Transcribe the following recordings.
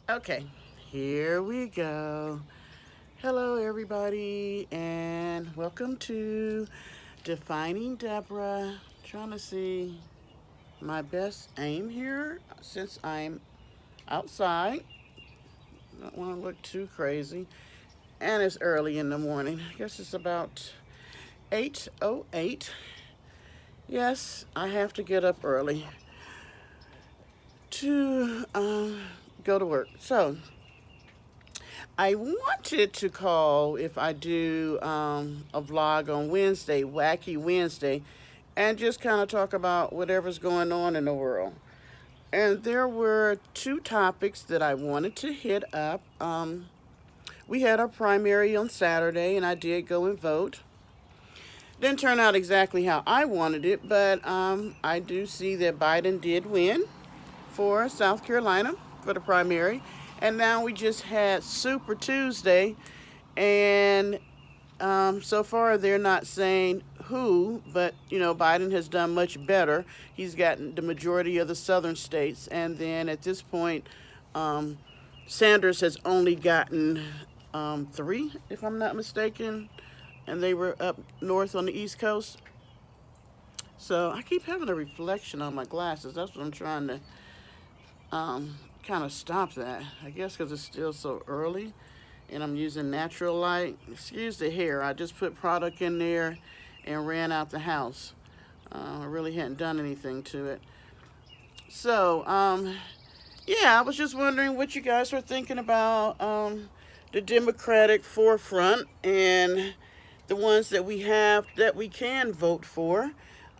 Okay, here we go. Hello, everybody, and welcome to Defining Deborah. Trying to see my best aim here since I'm outside. Don't want to look too crazy. And it's early in the morning. I guess it's about 8:08. Yes, I have to get up early to go to work. So, I wanted to call if I do a vlog on Wednesday, Wacky Wednesday, and just kind of talk about whatever's going on in the world. And there were two topics that I wanted to hit up. We had our primary on Saturday, and I did go and vote. Didn't turn out exactly how I wanted it, but I do see that Biden did win for South Carolina for the primary. And now we just had Super Tuesday, and so far they're not saying who, but Biden has done much better. He's gotten the majority of the southern states, and then at this point, um, Sanders has only gotten three, if I'm not mistaken, and they were up north on the East Coast. So I keep having a reflection on my glasses. That's what I'm trying to kind of stop that. I guess because it's still so early and I'm using natural light. Excuse the hair. I just put product in there and ran out the house. I really hadn't done anything to it. So, yeah, I was just wondering what you guys were thinking about the Democratic forefront and the ones that we have that we can vote for.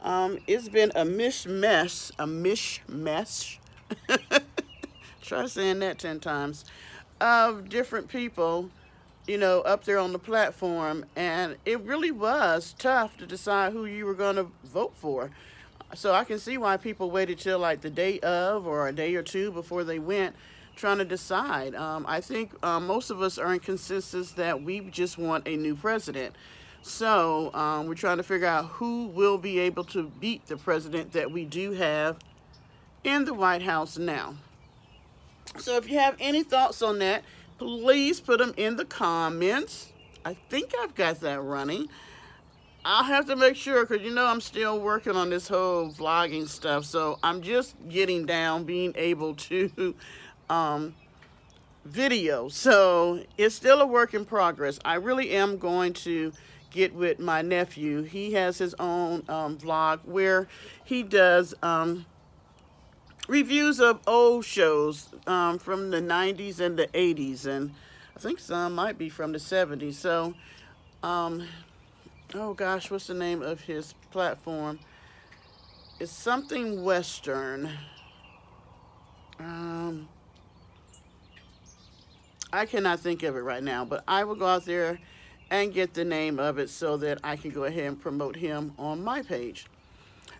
It's been a mishmash, a mishmash. Try saying that 10 times of different people, up there on the platform. And it really was tough to decide who you were going to vote for. So I can see why people waited till like the day of or a day or two before they went trying to decide. I think most of us are in consensus that we just want a new president. So we're trying to figure out who will be able to beat the president that we do have in the White House now. So if you have any thoughts on that, please put them in the comments. I think I've got that running. I'll have to make sure because I'm still working on this whole vlogging stuff. So I'm just getting down being able to um, video. So it's still a work in progress. I really am going to get with my nephew. He has his own vlog where he does reviews of old shows from the 90s and the 80s, and I think some might be from the 70s. So, oh gosh, what's the name of his platform? It's something Western. Um, I cannot think of it right now, but I will go out there and get the name of it so that I can go ahead and promote him on my page.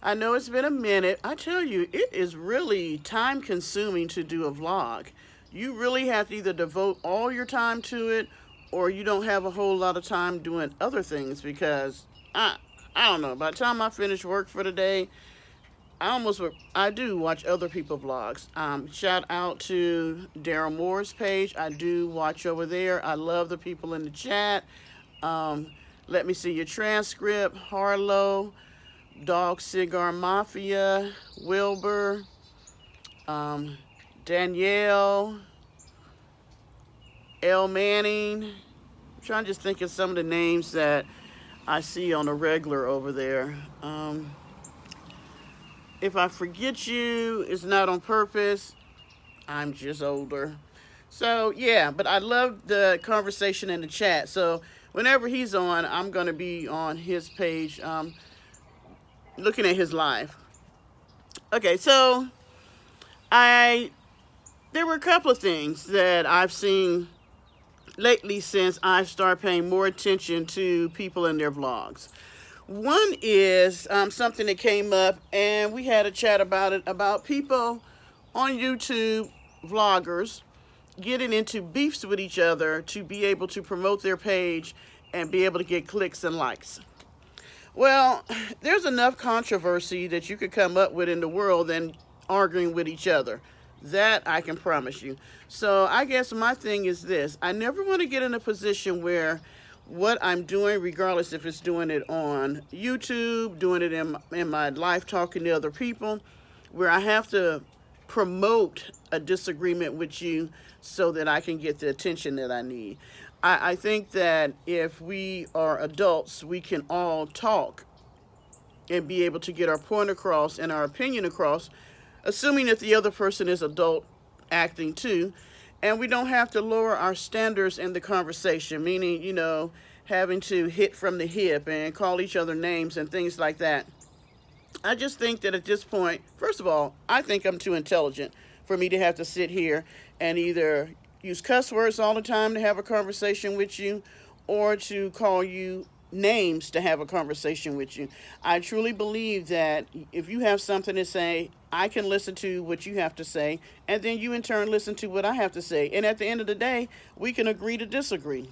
I know it's been a minute. I tell you, it is really time consuming to do a vlog. You really have to either devote all your time to it or you don't have a whole lot of time doing other things because I don't know. By the time I finish work for the day, I do watch other people vlogs. Shout out to Daryl Moore's page. I do watch over there. I love the people in the chat. Um, Let me see your transcript. Harlow, Dog Cigar Mafia, Wilbur, um, Danielle, L. Manning. I'm trying to just think of some of the names that I see on a regular over there. If I forget you, it's not on purpose. I'm just older. So, yeah, but I love the conversation in the chat. So, whenever he's on, I'm going to be on his page looking at his live. Okay, so I there were a couple of things that I've seen lately since I started paying more attention to people in their vlogs. One is something that came up, and we had a chat about it about people on YouTube, vloggers, getting into beefs with each other to be able to promote their page and be able to get clicks and likes. Well, there's enough controversy that you could come up with in the world than arguing with each other. That I can promise you. So I guess my thing is this: I never want to get in a position where what I'm doing, regardless if it's doing it on YouTube, doing it in my life, talking to other people, where I have to promote a disagreement with you so that I can get the attention that I need. I think that if we are adults, we can all talk and be able to get our point across and our opinion across, assuming that the other person is adult acting too. And we don't have to lower our standards in the conversation, meaning, having to hit from the hip and call each other names and things like that. I just think that at this point, first of all, I think I'm too intelligent for me to have to sit here and either use cuss words all the time to have a conversation with you or to call you names to have a conversation with you. I truly believe that if you have something to say, I can listen to what you have to say, and then you in turn listen to what I have to say. And at the end of the day, we can agree to disagree.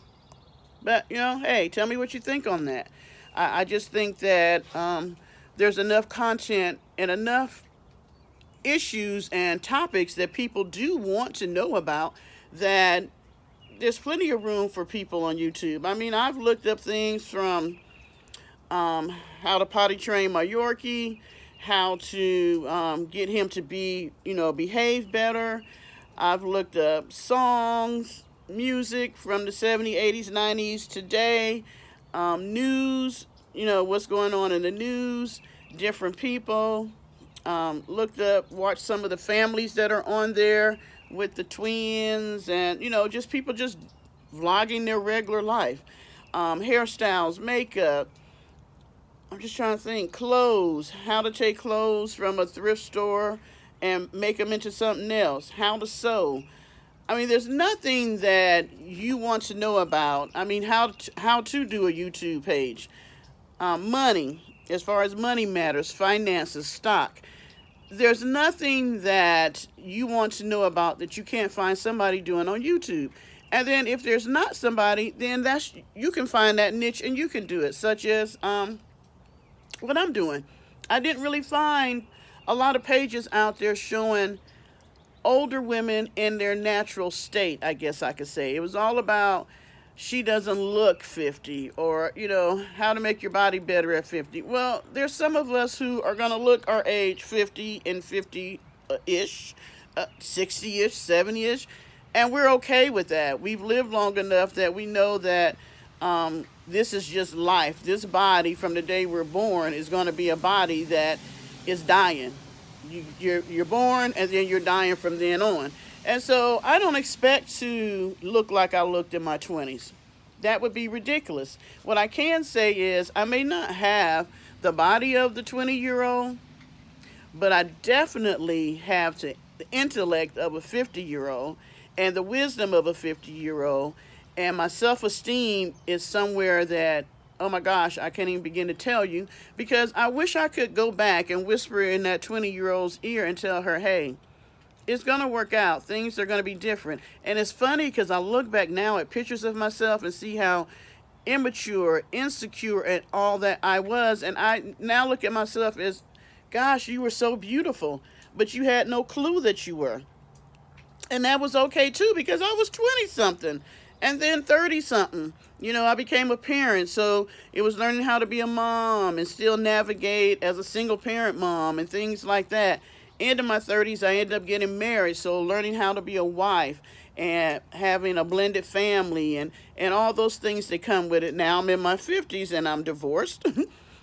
But, hey, tell me what you think on that. I just think that there's enough content and enough issues and topics that people do want to know about that there's plenty of room for people on YouTube. I mean, I've looked up things from how to potty train my Yorkie, how to get him to behave better. I've looked up songs, music from the 70s, 80s, 90s, today, news, what's going on in the news, different people. Looked up, watched some of the families that are on there with the twins and, just people just vlogging their regular life. Hairstyles, makeup. I'm just trying to think. Clothes, how to take clothes from a thrift store and make them into something else. How to sew. I mean, there's nothing that you want to know about. I mean, how to do a YouTube page. Money, as far as money matters, finances, stock. There's nothing that you want to know about that you can't find somebody doing on YouTube. And then if there's not somebody, then you can find that niche and you can do it, such as what I'm doing. I didn't really find a lot of pages out there showing older women in their natural state, I guess I could say. It was all about she doesn't look 50 or, how to make your body better at 50. Well, there's some of us who are going to look our age 50 and 50-ish, 60-ish, 70-ish, and we're okay with that. We've lived long enough that we know that this is just life. This body from the day we're born is going to be a body that is dying. You're born and then you're dying from then on. And so I don't expect to look like I looked in my 20s. That would be ridiculous. What I can say is I may not have the body of the 20-year-old, but I definitely have the intellect of a 50-year-old and the wisdom of a 50-year-old. And my self-esteem is somewhere that, oh my gosh, I can't even begin to tell you, because I wish I could go back and whisper in that 20-year-old's ear and tell her, hey, it's going to work out. Things are going to be different. And it's funny because I look back now at pictures of myself and see how immature, insecure, and all that I was. And I now look at myself as, gosh, you were so beautiful, but you had no clue that you were. And that was okay too, because I was 20-something and then 30-something. I became a parent, so it was learning how to be a mom and still navigate as a single parent mom and things like that. Into my 30s, I ended up getting married, so learning how to be a wife and having a blended family and all those things that come with it. Now I'm in my 50s and I'm divorced.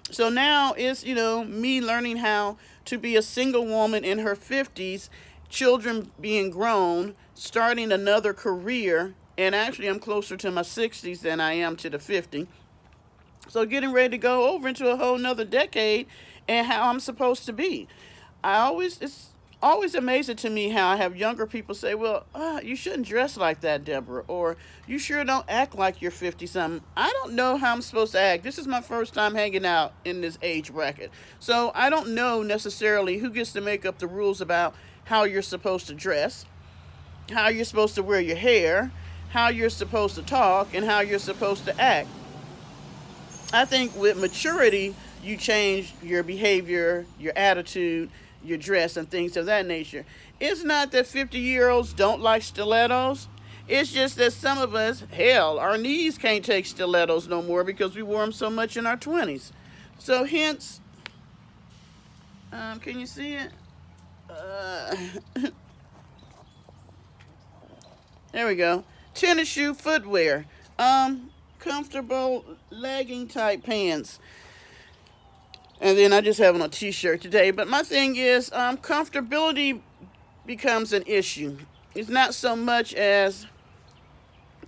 So now it's, me learning how to be a single woman in her 50s, children being grown, starting another career, and actually I'm closer to my 60s than I am to the 50. So getting ready to go over into a whole nother decade and how I'm supposed to be. It's always amazing to me how I have younger people say, well, you shouldn't dress like that, Deborah, or you sure don't act like you're 50-something. I don't know how I'm supposed to act. This is my first time hanging out in this age bracket. So I don't know necessarily who gets to make up the rules about how you're supposed to dress, how you're supposed to wear your hair, how you're supposed to talk, and how you're supposed to act. I think with maturity, you change your behavior, your attitude, your dress and things of that nature. It's not that 50-year-olds don't like stilettos. It's just that some of us, hell, our knees can't take stilettos no more because we wore them so much in our 20s. So hence, can you see it? Uh, there we go. Tennis shoe footwear. Comfortable legging type pants. And then I just have on a t-shirt today. But my thing is, comfortability becomes an issue. It's not so much as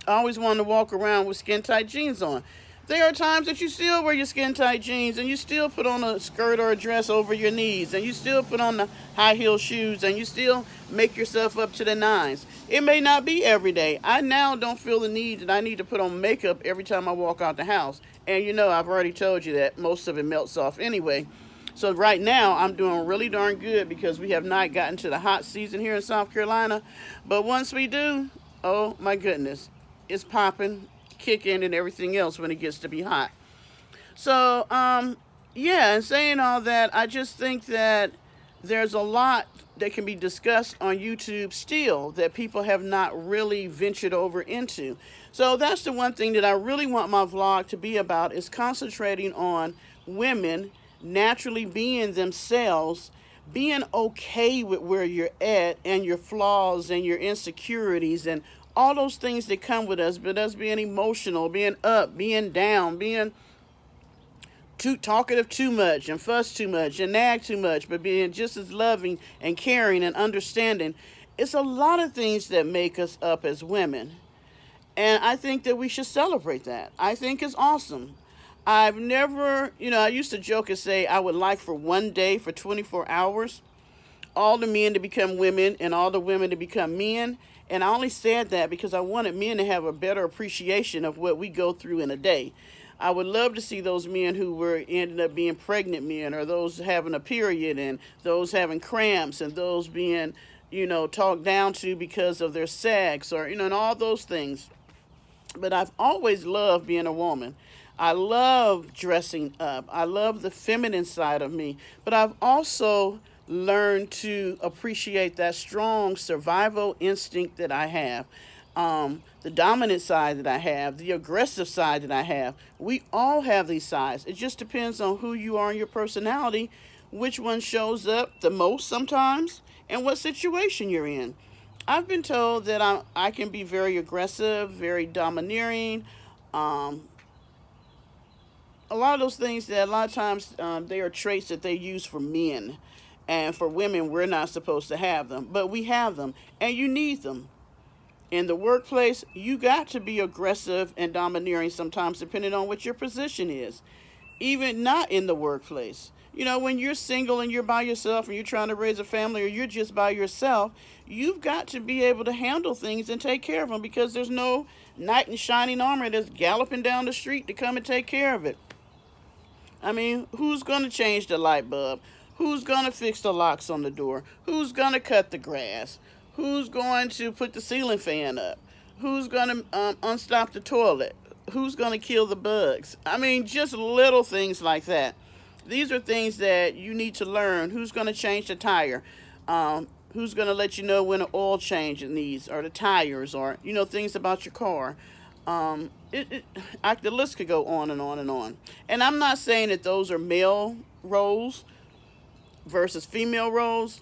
I always wanted to walk around with skin tight jeans on. There are times that you still wear your skin tight jeans and you still put on a skirt or a dress over your knees and you still put on the high heel shoes and you still make yourself up to the nines. It may not be every day. I now don't feel the need that I need to put on makeup every time I walk out the house. And I've already told you that most of it melts off anyway. So right now I'm doing really darn good because we have not gotten to the hot season here in South Carolina. But once we do, oh my goodness, it's popping, kicking, and everything else when it gets to be hot. So, yeah, and saying all that, I just think that there's a lot that can be discussed on YouTube still that people have not really ventured over into. So that's the one thing that I really want my vlog to be about, is concentrating on women naturally being themselves, being okay with where you're at and your flaws and your insecurities and all those things that come with us, but us being emotional, being up, being down, being too talkative too much and fuss too much and nag too much, but being just as loving and caring and understanding. It's a lot of things that make us up as women. And I think that we should celebrate that. I think it's awesome. I've never, I used to joke and say I would like for one day, for 24 hours, all the men to become women and all the women to become men. And I only said that because I wanted men to have a better appreciation of what we go through in a day. I would love to see those men who were ended up being pregnant men, or those having a period, and those having cramps, and those being, talked down to because of their sex, or, and all those things. But I've always loved being a woman. I love dressing up. I love the feminine side of me. But I've also learned to appreciate that strong survival instinct that I have, the dominant side that I have, the aggressive side that I have. We all have these sides. It just depends on who you are and your personality, which one shows up the most sometimes, and what situation you're in. I've been told that I can be very aggressive, very domineering. A lot of those things that a lot of times they are traits that they use for men. And for women, we're not supposed to have them. But we have them, and you need them. In the workplace, you got to be aggressive and domineering sometimes, depending on what your position is. Even not in the workplace. When you're single and you're by yourself and you're trying to raise a family, or you're just by yourself, you've got to be able to handle things and take care of them, because there's no knight in shining armor that's galloping down the street to come and take care of it. I mean, who's going to change the light bulb? Who's going to fix the locks on the door? Who's going to cut the grass? Who's going to put the ceiling fan up? Who's going to unstop the toilet? Who's going to kill the bugs? I mean, just little things like that. These are things that you need to learn. Who's going to change the tire? Who's going to let you know when an oil change it needs, or the tires, or, things about your car. The list could go on and on and on. And I'm not saying that those are male roles versus female roles.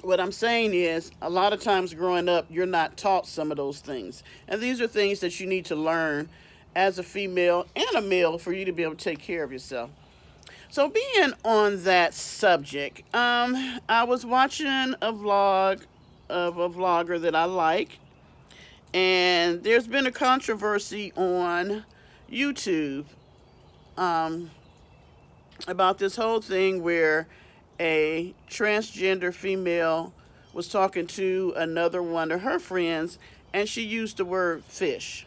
What I'm saying is, a lot of times growing up, you're not taught some of those things. And these are things that you need to learn as a female and a male for you to be able to take care of yourself. So being on that subject, I was watching a vlog of a vlogger that I like. And there's been a controversy on YouTube about this whole thing where a transgender female was talking to another one of her friends, and she used the word fish.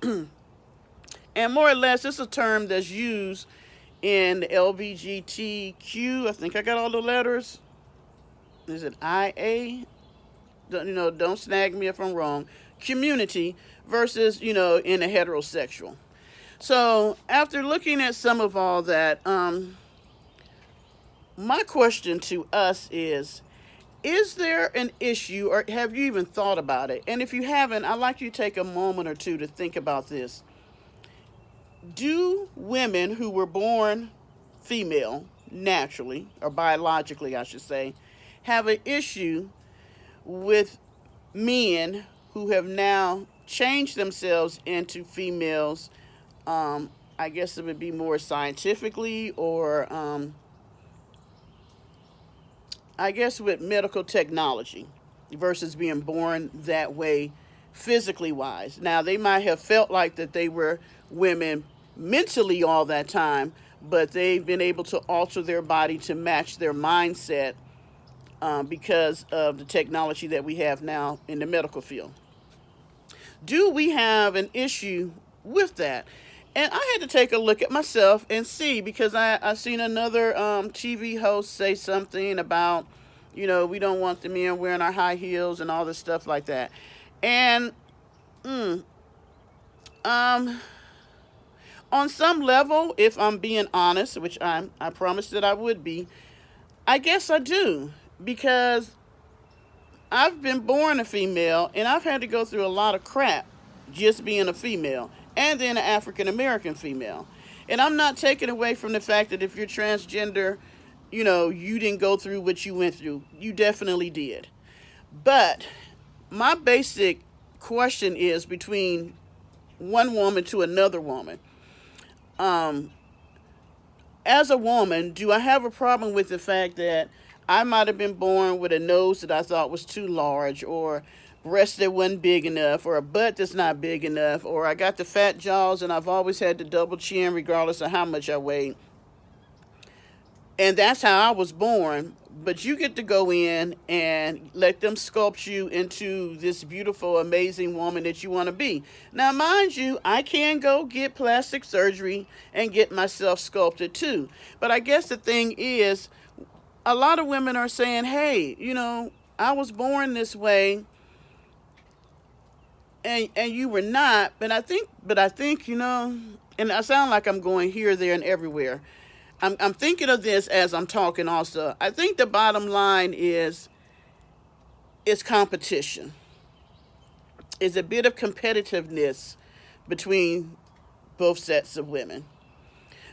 And more or less, it's a term that's used in the LGBTQ. I think I got all the letters. Is it IA? Don't snag me if I'm wrong. Community versus, in a heterosexual. So after looking at some of all that, my question to us is there an issue, or have you even thought about it? And if you haven't, I'd like you to take a moment or two to think about this. Do women who were born female naturally, or biologically, I should say, have an issue with men who have now changed themselves into females? I guess it would be more scientifically, or I guess with medical technology versus being born that way physically wise. Now, they might have felt like that they were women mentally all that time, but they've been able to alter their body to match their mindset because of the technology that we have now in the medical field. Do we have an issue with that? And I had to take a look at myself and see, because I seen another TV host say something about, we don't want the men wearing our high heels and all this stuff like that. And um, on some level, if I'm being honest, which I promised that I would be, I guess I do, because I've been born a female and I've had to go through a lot of crap just being a female, and then an African American female. And I'm not taking away from the fact that if you're transgender, you didn't go through what you went through. You definitely did. But my basic question is between one woman to another woman. Um, as a woman, do I have a problem with the fact that I might have been born with a nose that I thought was too large, or breasts that wasn't big enough, or a butt that's not big enough, or I got the fat jaws and I've always had the double chin regardless of how much I weighed. And that's how I was born. But you get to go in and let them sculpt you into this beautiful, amazing woman that you want to be. Now, mind you, I can go get plastic surgery and get myself sculpted too. But I guess the thing is, a lot of women are saying, hey, I was born this way and you were not. But I think, and I sound like I'm going here, there, and everywhere. I'm thinking of this as I'm talking also. I think the bottom line is competition. Is a bit of competitiveness between both sets of women.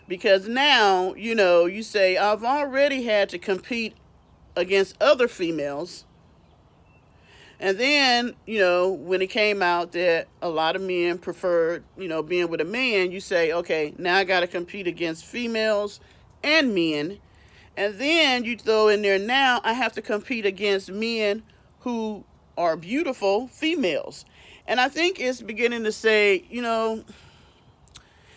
Because now, you say, I've already had to compete against other females. And then, when it came out that a lot of men preferred, being with a man, you say, okay, now I got to compete against females and men. And then you throw in there, now I have to compete against men who are beautiful females. And I think it's beginning to say,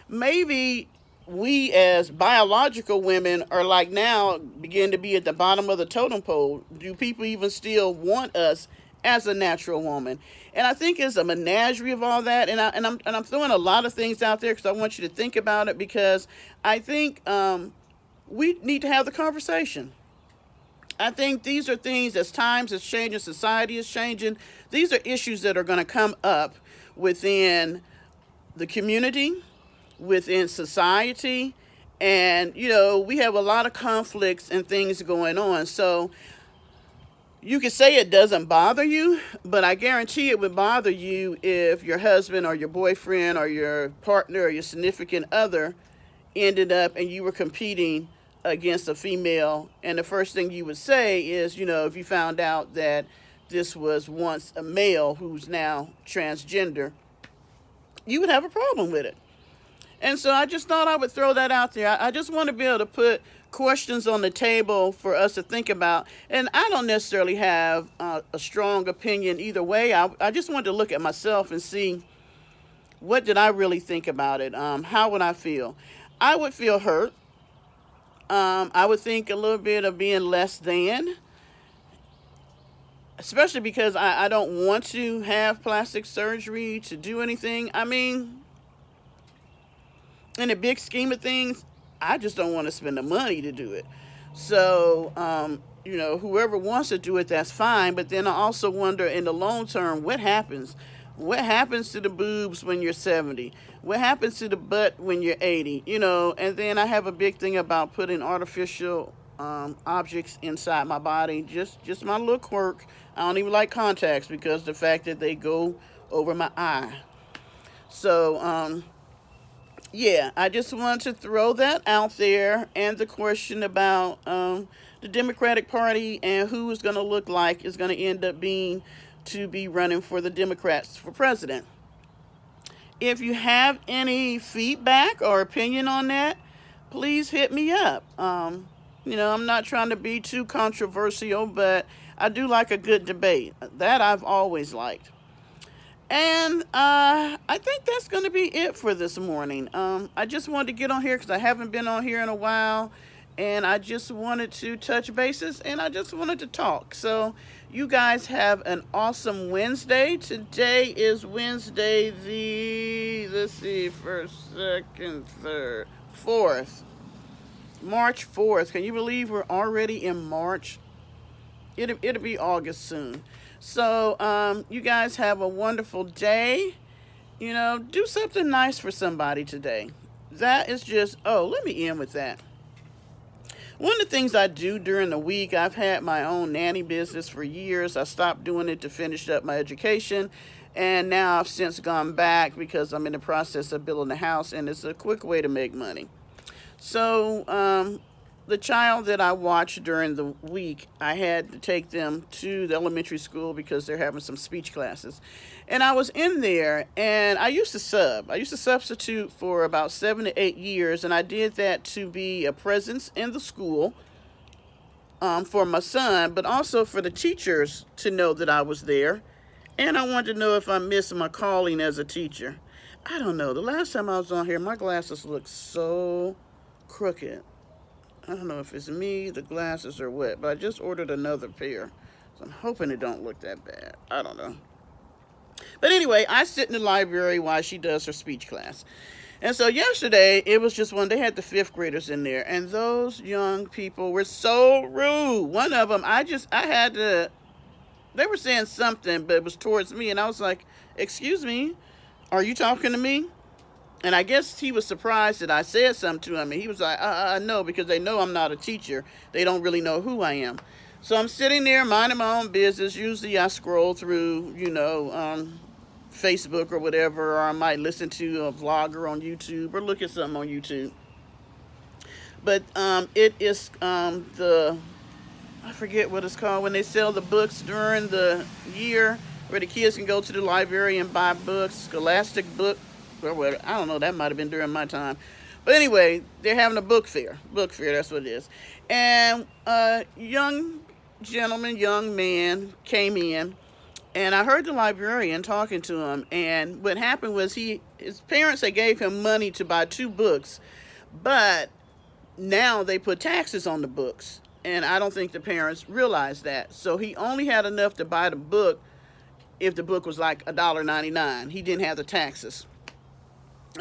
maybe we as biological women are like now begin to be at the bottom of the totem pole. Do people even still want us as a natural woman? And I think it's a menagerie of all that. And I'm throwing a lot of things out there because I want you to think about it, because I think we need to have the conversation. I think these are things, as times is changing, society is changing. These are issues that are going to come up within the community, within society. And, we have a lot of conflicts and things going on. So you could say it doesn't bother you, but I guarantee it would bother you if your husband or your boyfriend or your partner or your significant other ended up and you were competing against a female. And the first thing you would say is, if you found out that this was once a male who's now transgender, you would have a problem with it. And so I just thought I would throw that out there. I just want to be able to put questions on the table for us to think about. And I don't necessarily have a strong opinion either way. I just wanted to look at myself and see, what did I really think about it? How would I feel? I would feel hurt. I would think a little bit of being less than, especially because I don't want to have plastic surgery to do anything. I mean, in the big scheme of things, I just don't want to spend the money to do it. So, whoever wants to do it, that's fine. But then I also wonder, in the long term, what happens? What happens to the boobs when you're 70? What happens to the butt when you're 80? And then I have a big thing about putting artificial objects inside my body. Just my little quirk. I don't even like contacts because the fact that they go over my eye. So yeah, I just wanted to throw that out there, and the question about the Democratic Party and who is going to look like is going to end up being to be running for the Democrats for president. If you have any feedback or opinion on that, please hit me up. I'm not trying to be too controversial, but I do like a good debate. That I've always liked. And I think that's going to be it for this morning. I just wanted to get on here because I haven't been on here in a while. And I just wanted to touch bases and I just wanted to talk. So, you guys have an awesome Wednesday. Today is Wednesday, let's see, first, second, third, fourth. March 4th. Can you believe we're already in March? It'll be August soon. So, you guys have a wonderful day. Do something nice for somebody today. That is just, let me end with that. One of the things I do during the week, I've had my own nanny business for years. I stopped doing it to finish up my education. And now I've since gone back because I'm in the process of building a house and it's a quick way to make money. So, the child that I watched during the week, I had to take them to the elementary school because they're having some speech classes. And I was in there and I used to sub. I used to substitute for about 7 to 8 years. And I did that to be a presence in the school for my son, but also for the teachers to know that I was there. And I wanted to know if I missed my calling as a teacher. I don't know. The last time I was on here, my glasses looked so crooked. I don't know if it's me, the glasses, or what, but I just ordered another pair. So I'm hoping it don't look that bad. I don't know. But anyway, I sit in the library while she does her speech class. And so yesterday, it was just they had the fifth graders in there. And those young people were so rude. One of them, they were saying something, but it was towards me. And I was like, excuse me, are you talking to me? And I guess he was surprised that I said something to him. And he was like, no, because they know I'm not a teacher. They don't really know who I am. So I'm sitting there minding my own business. Usually I scroll through, Facebook or whatever, or I might listen to a vlogger on YouTube or look at something on YouTube. But it is I forget what it's called, when they sell the books during the year where the kids can go to the library and buy books, Scholastic book. I don't know, that might have been during my time. But anyway, they're having a book fair. Book fair, that's what it is. And a young man came in, and I heard the librarian talking to him. And what happened was his parents, they gave him money to buy 2 books, but now they put taxes on the books. And I don't think the parents realized that. So he only had enough to buy the book if the book was like $1.99. He didn't have the taxes.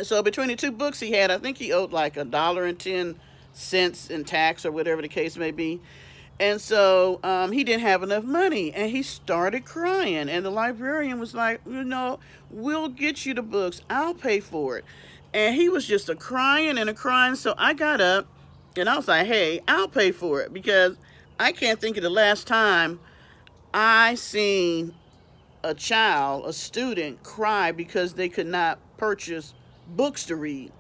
So between the 2 books he had, I think he owed like $1.10 in tax or whatever the case may be. And so he didn't have enough money, and he started crying. And the librarian was like, we'll get you the books. I'll pay for it. And he was just a crying. So I got up and I was like, hey, I'll pay for it, because I can't think of the last time I seen a student cry because they could not purchase books to read.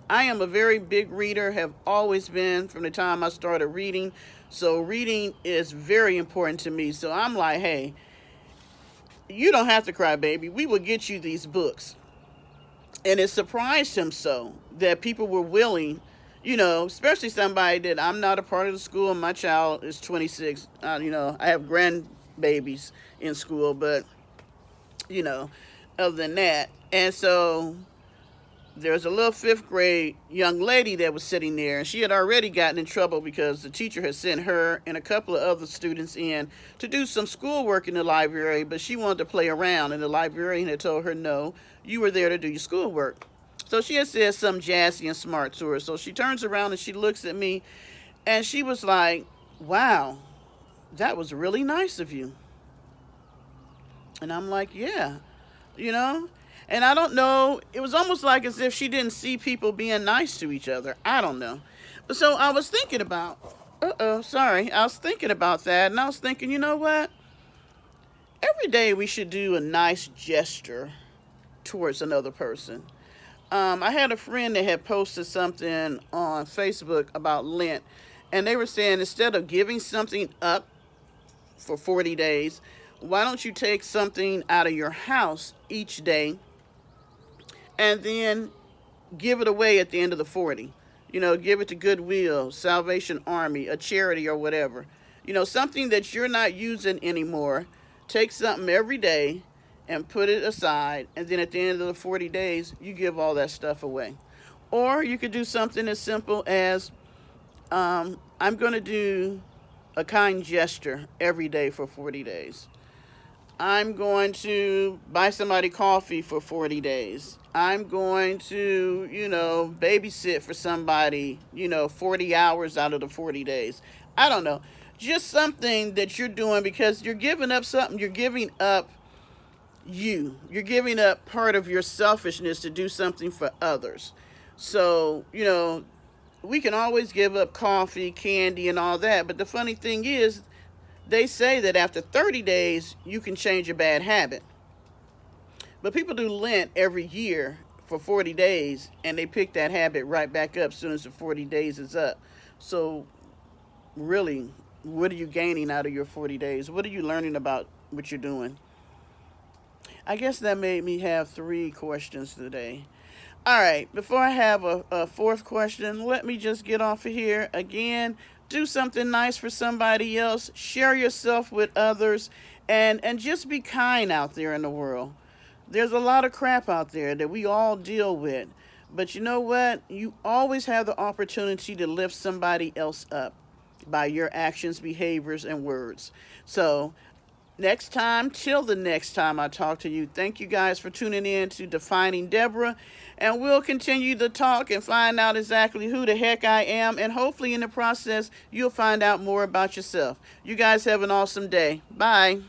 I am a very big reader, have always been from the time I started reading. So reading is very important to me. So I'm like, hey, you don't have to cry, baby. We will get you these books. And it surprised him so that people were willing, especially somebody that I'm not a part of the school. My child is 26. I have grandbabies in school, but, other than that. And so there was a little 5th grade young lady that was sitting there, and she had already gotten in trouble because the teacher had sent her and a couple of other students in to do some schoolwork in the library, but she wanted to play around, and the librarian had told her, no, you were there to do your schoolwork. So she had said something jazzy and smart to her. So she turns around and she looks at me, and she was like, wow, that was really nice of you. And I'm like, yeah, And I don't know, it was almost like as if she didn't see people being nice to each other. I don't know. But so I was thinking about Uh-oh, sorry. I was thinking about that, and I was thinking, you know what? Every day we should do a nice gesture towards another person. I had a friend that had posted something on Facebook about Lent, and they were saying instead of giving something up for 40 days, why don't you take something out of your house each day and then give it away at the end of the 40? Give it to Goodwill, Salvation Army, a charity, or whatever. Something that you're not using anymore. Take something every day and put it aside, and then at the end of the 40 days, you give all that stuff away. Or you could do something as simple as I'm going to do a kind gesture every day for 40 days. I'm going to buy somebody coffee for 40 days. I'm going to, babysit for somebody, 40 hours out of the 40 days. I don't know. Just something that you're doing because you're giving up something. You're giving up you. You're giving up part of your selfishness to do something for others. So, we can always give up coffee, candy, and all that. But the funny thing is, they say that after 30 days, you can change a bad habit. But people do Lent every year for 40 days, and they pick that habit right back up as soon as the 40 days is up. So, really, what are you gaining out of your 40 days? What are you learning about what you're doing? I guess that made me have 3 questions today. All right, before I have a 4th question, let me just get off of here. Again, do something nice for somebody else. Share yourself with others, and just be kind out there in the world. There's a lot of crap out there that we all deal with. But you know what? You always have the opportunity to lift somebody else up by your actions, behaviors, and words. So, till the next time I talk to you, thank you guys for tuning in to Defining Deborah. And we'll continue to talk and find out exactly who the heck I am. And hopefully in the process, you'll find out more about yourself. You guys have an awesome day. Bye.